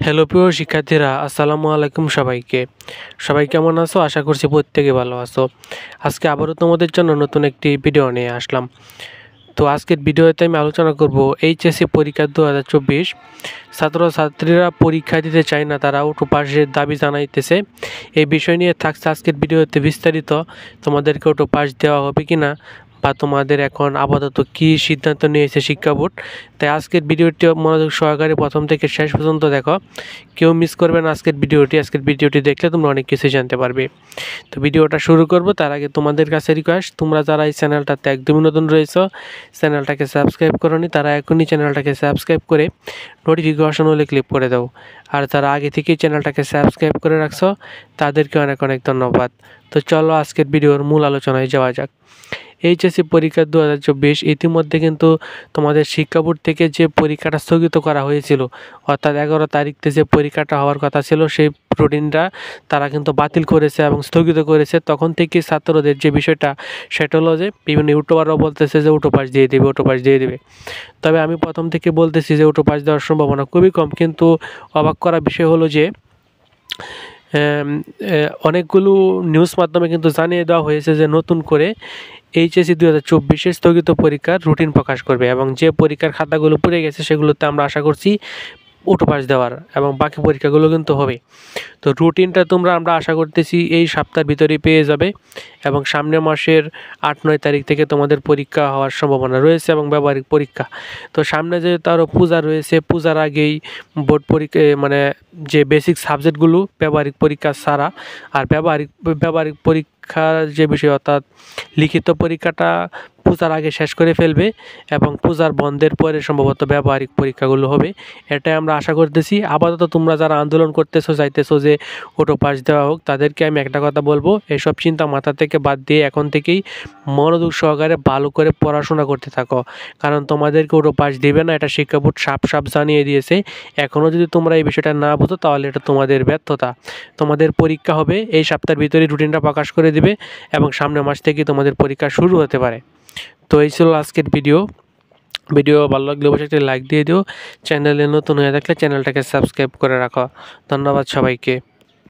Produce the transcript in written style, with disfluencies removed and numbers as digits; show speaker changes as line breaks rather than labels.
Hello প্রিয় শিক্ষার্থীরা, আসসালামু আলাইকুম সবাইকে। সবাই কেমন আছো? আশা করছি প্রত্যেকে ভালো আছো। আজকে আবারও তোমাদের জন্য নতুন একটি ভিডিও নিয়ে আসলাম। তো আজকের ভিডিওতে আমি আলোচনা করব এইচএসসি পরীক্ষা 2024 ছাত্রছাত্রীরা পরীক্ষা দিতে চায় না, তারা অটো পাসের দাবি জানাইতেছে। এই বিষয় নিয়ে থাকছে আজকের ভিডিওতে বিস্তারিত। তোমাদেরকে অটো পাস দেওয়া হবে কিনা বা তোমাদের এখন আপাতত কী সিদ্ধান্ত নিয়েছে শিক্ষা বোর্ড। তাই আজকের ভিডিওটি মনোযোগ সহকারে প্রথম থেকে শেষ পর্যন্ত দেখো, কেউ মিস করবে না আজকের ভিডিওটি দেখলে তোমরা অনেক কিছুই জানতে পারবে। তো ভিডিওটা শুরু করব তার আগে তোমাদের কাছে রিকোয়েস্ট, তোমরা যারা এই চ্যানেলটাতে একদমই নতুন রয়েছো, চ্যানেলটাকে সাবস্ক্রাইব করোনি, তারা এখনই চ্যানেলটাকে সাবস্ক্রাইব করে নোটিফিকেশন হলে ক্লিক করে দাও। আর যারা আগে থেকেই চ্যানেলটাকে সাবস্ক্রাইব করে রাখছো তাদেরকে অনেক অনেক ধন্যবাদ। তো চলো আজকের ভিডিওর মূল আলোচনায় যাওয়া যাক। এইচএসসি পরীক্ষা 2024 ইতিমধ্যে কিন্তু তোমাদের শিক্ষা বোর্ড থেকে যে পরীক্ষাটা স্থগিত করা হয়েছিল, অর্থাৎ 11 তারিখতে যে পরীক্ষাটা হওয়ার কথা ছিল সেই রুটিনটা তারা কিন্তু বাতিল করেছে এবং স্থগিত করেছে। তখন থেকে ছাত্রদের যে বিষয়টা সেটা হলো যে বিভিন্ন ইউটিউবাররাও বলতেছে যে অটো পাস দিয়ে দেবে। তবে আমি প্রথম থেকে বলতেছি যে অটো পাস দেওয়ার সম্ভাবনা খুবই কম। কিন্তু অবাক করা বিষয় হলো যে অনেকগুলো নিউজ মাধ্যমে কিন্তু জানিয়ে দেওয়া হয়েছে যে নতুন করে এইচএসসি 2024 স্থগিত পরীক্ষার রুটিন প্রকাশ করবে এবং যে পরীক্ষার খাতাগুলো পুড়ে গেছে সেগুলোতে আমরা আশা করছি অটো পাস দেওয়ার, এবং বাকি পরীক্ষাগুলো কিন্তু হবে। তো রুটিনটা আমরা আশা করতেছি এই সপ্তাহের ভিতরেই পেয়ে যাবে এবং সামনের মাসের 8-9 তারিখ থেকে তোমাদের পরীক্ষা হওয়ার সম্ভাবনা রয়েছে এবং ব্যবহারিক পরীক্ষা। তো সামনে যেহেতু আরও পূজা রয়েছে, পূজার আগেই বোর্ড পরীক্ষা মানে যে বেসিক সাবজেক্টগুলো ব্যবহারিক পরীক্ষা ছাড়া, আর ব্যবহারিক পরীক্ষার যে বিষয় অর্থাৎ লিখিত পরীক্ষাটা পূজার আগে শেষ করে ফেলবে এবং পূজার বন্ধের পরে সম্ভবত ব্যবহারিক পরীক্ষাগুলো হবে, এটাই আমরা আশা করতেছি। আপাতত তোমরা যারা আন্দোলন করতেছো, চাইতেছো যে অটো পাস দেওয়া হোক, তাদেরকে আমি একটা কথা বলবো, এইসব চিন্তা মাথা থেকে বাদ দিয়ে এখন থেকেই মনোযোগ সহকারে ভালো করে পড়াশোনা করতে থাকো। কারণ তোমাদেরকে অটো পাস দিবে না, এটা শিক্ষা বোর্ড সাপ জানিয়ে দিয়েছে। এখনও যদি তোমরা এই বিষয়টা না বুঝো তাহলে এটা তোমাদের ব্যর্থতা। তোমাদের পরীক্ষা হবে এই সপ্তাহের ভিতরেই রুটিনটা প্রকাশ করে দিবে এবং সামনের মাস থেকে তোমাদের পরীক্ষা শুরু হতে পারে। তো এই ছিল আজকের ভিডিও ভালো লাগলে অবশ্যই একটা লাইক দিয়ে দিও। চ্যানেলে নতুন হয়ে থাকলে চ্যানেলটাকে সাবস্ক্রাইব করে রাখো। ধন্যবাদ সবাইকে।